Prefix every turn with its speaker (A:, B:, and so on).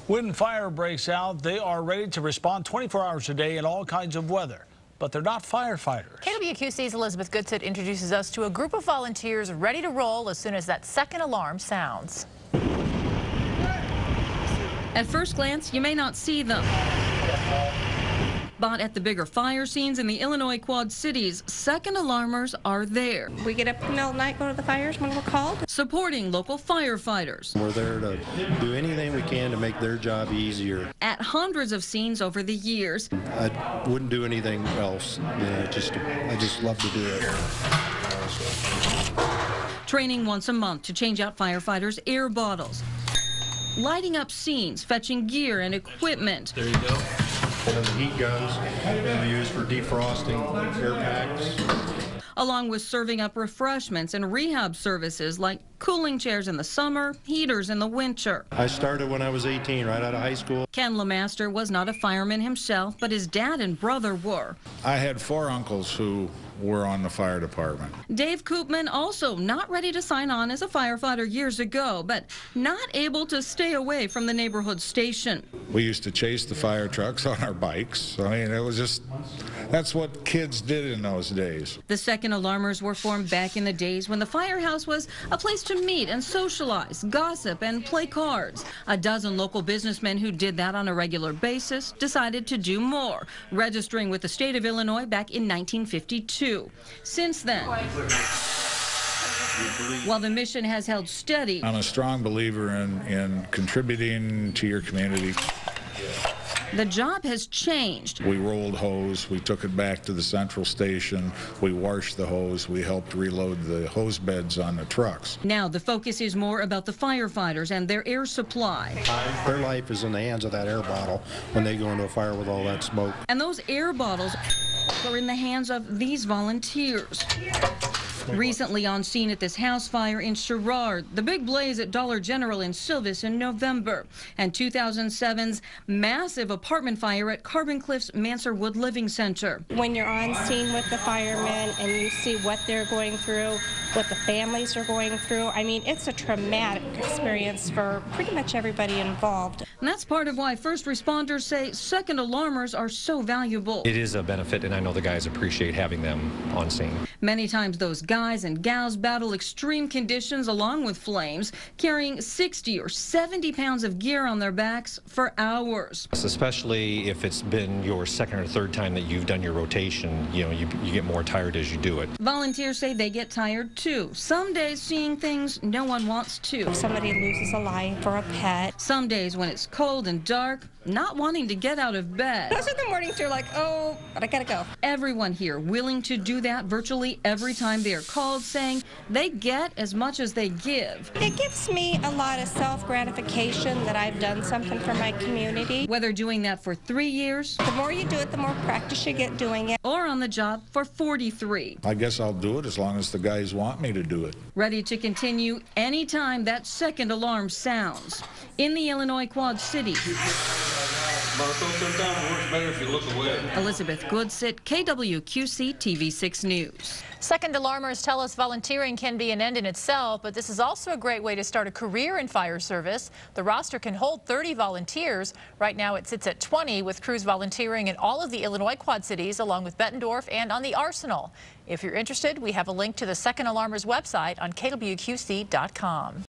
A: When fire breaks out, they are ready to respond 24 hours a day in all kinds of weather. But they're not firefighters.
B: KWQC's Elizabeth Goodsitt introduces us to a group of volunteers ready to roll as soon as that second alarm sounds.
C: At first glance, you may not see them. But at the bigger fire scenes in the Illinois Quad Cities, second alarmers are there.
D: We get up in the middle of the night, go to the fires when we're called.
C: Supporting local firefighters.
E: We're there to do anything we can to make their job easier.
C: At hundreds of scenes over the years.
E: I wouldn't do anything else. I just love to do it.
C: Training once a month to change out firefighters' air bottles. Lighting up scenes, fetching gear and equipment.
E: There you go. And then the heat guns we use for defrosting air packs.
C: Along with serving up refreshments and rehab services like cooling chairs in the summer, heaters in the winter.
E: I started when I was 18, right out of high school.
C: Ken LeMaster was not a fireman himself, but his dad and brother were.
F: I had 4 uncles who were on the fire department.
C: Dave Koopman also not ready to sign on as a firefighter years ago, but not able to stay away from the neighborhood station.
F: We used to chase the fire trucks on our bikes. I mean, it was just, that's what kids did in those days.
C: The second alarmers were formed back in the days when the firehouse was a place to meet and socialize, gossip, and play cards. A dozen local businessmen who did that on a regular basis decided to do more, registering with the state of Illinois back in 1952. Since then, while the mission has held steady,
F: I'm a strong believer in contributing to your community.
C: The job has changed.
F: We rolled hose, we took it back to the central station, we washed the hose, we helped reload the hose beds on the trucks.
C: Now the focus is more about the firefighters and their air supply.
E: Their life is in the hands of that air bottle when they go into a fire with all that smoke.
C: And those air bottles are in the hands of these volunteers. Recently on scene at this house fire in Sherrard, the big blaze at Dollar General in Silvis in November, and 2007's massive apartment fire at Carbon Cliffs Mansorwood Living Center.
D: When you're on scene with the firemen and you see what they're going through, what the families are going through, I mean, it's a traumatic experience for pretty much everybody involved.
C: And that's part of why first responders say second alarmers are so valuable.
G: It is a benefit, and I know the guys appreciate having them on scene.
C: Many times those guys and gals battle extreme conditions along with flames, carrying 60 or 70 pounds of gear on their backs for hours.
G: Especially if it's been your second or third time that you've done your rotation, you know, you get more tired as you do it.
C: Volunteers say they get tired too. Some days seeing things no one wants to.
D: If somebody loses a life or a pet.
C: Some days when it's cold and dark, not wanting to get out of bed.
D: Those are the mornings you're like, oh, but I gotta go.
C: Everyone here willing to do that virtually every time they are called, saying they get as much as they give.
D: It gives me a lot of self-gratification that I've done something for my community.
C: Whether doing that for 3 years,
D: The more you do it, the more practice you get doing it.
C: or on the job for 43.
F: I guess I'll do it as long as the guys want me to do it.
C: Ready to continue anytime that second alarm sounds. In the Illinois Quad Cities,
H: Sometimes it works better if you look away.
C: Elizabeth Goodsitt, KWQC TV6 News.
B: Second alarmers tell us volunteering can be an end in itself, but this is also a great way to start a career in fire service. The roster can hold 30 volunteers. Right now it sits at 20, with crews volunteering in all of the Illinois Quad Cities, along with Bettendorf and on the Arsenal. If you're interested, we have a link to the Second Alarmers website on KWQC.com.